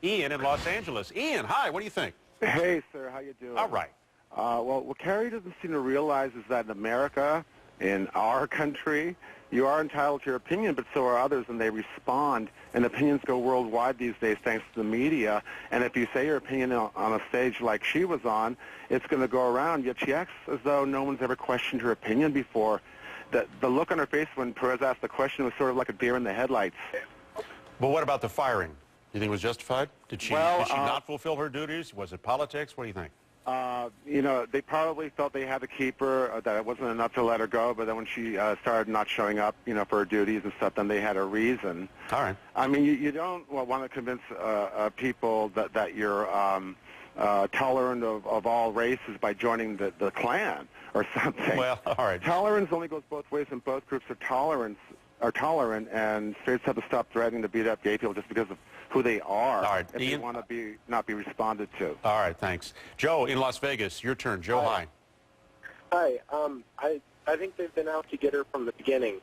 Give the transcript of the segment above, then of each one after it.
Ian in Los Angeles. Ian, hi, what do you think? Hey, sir, how you doing? All right. Well, what Carrie doesn't seem to realize is that in America, in our country, you are entitled to your opinion, but so are others, and they respond, and opinions go worldwide these days thanks to the media. And if you say your opinion on a stage like she was on, it's going to go around, yet she acts as though no one's ever questioned her opinion before. The look on her face when Perez asked the question was sort of like a deer in the headlights. Well, what about the firing? Do you think it was justified? Did she not fulfill her duties? Was it politics? What do you think? You know, they probably felt they had to keep her, that it wasn't enough to let her go, but then when she started not showing up, you know, for her duties and stuff, then they had a reason. All right. I mean, you don't want to convince people that you're tolerant of all races by joining the Klan or something. Well, all right. Tolerance only goes both ways, and both groups are tolerant, and straights have to stop threatening to beat up gay people just because of who they are, all right. if Ian? they want to not be responded to. All right, thanks. Joe in Las Vegas, your turn. Joe, hi. Hi. I think they've been out to get her from the beginning.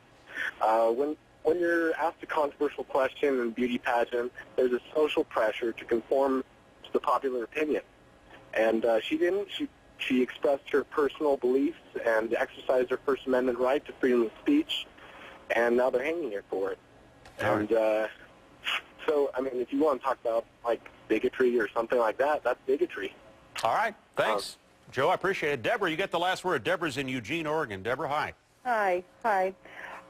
When you're asked a controversial question in a beauty pageant, there's a social pressure to conform to the popular opinion. And she didn't. She expressed her personal beliefs and exercised her First Amendment right to freedom of speech, and now they're hanging her for it. And so, I mean, if you want to talk about, like, bigotry or something like that, that's bigotry. All right, thanks. Joe, I appreciate it. Deborah, you get the last word. Deborah's in Eugene, Oregon. Deborah, hi. Hi.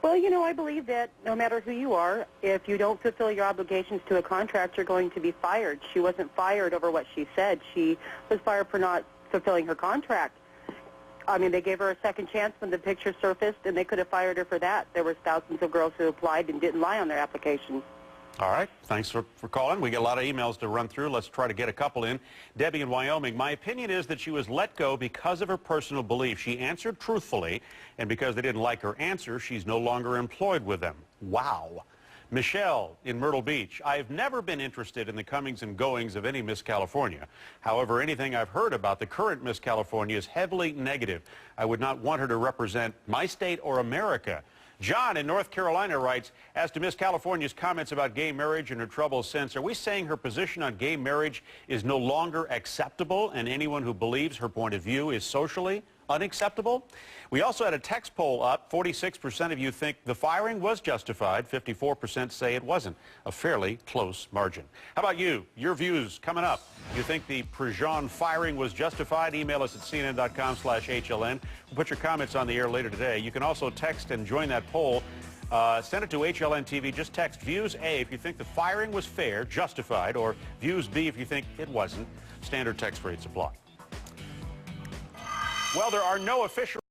Well, you know, I believe that no matter who you are, if you don't fulfill your obligations to a contract, you're going to be fired. She wasn't fired over what she said. She was fired for not fulfilling her contract. I mean, they gave her a second chance when the picture surfaced, and they could have fired her for that. There was thousands of girls who applied and didn't lie on their application. All right. Thanks for calling. We get a lot of emails to run through. Let's try to get a couple in. Debbie in Wyoming, my opinion is that she was let go because of her personal belief. She answered truthfully, and because they didn't like her answer, she's no longer employed with them. Wow. Michelle in Myrtle Beach, I've never been interested in the comings and goings of any Miss California. However, anything I've heard about the current Miss California is heavily negative. I would not want her to represent my state or America. John in North Carolina writes, as to Miss California's comments about gay marriage and her troubles since, are we saying her position on gay marriage is no longer acceptable and anyone who believes her point of view is socially unacceptable? We also had a text poll up. 46% of you think the firing was justified. 54% say it wasn't. A fairly close margin. How about you? Your views coming up. You think the Prejean firing was justified? Email us at cnn.com/HLN. We'll put your comments on the air later today. You can also text and join that poll. Send it to HLN TV. Just text Views A if you think the firing was fair, justified, or Views B if you think it wasn't. Standard text rates apply. Well, there are no official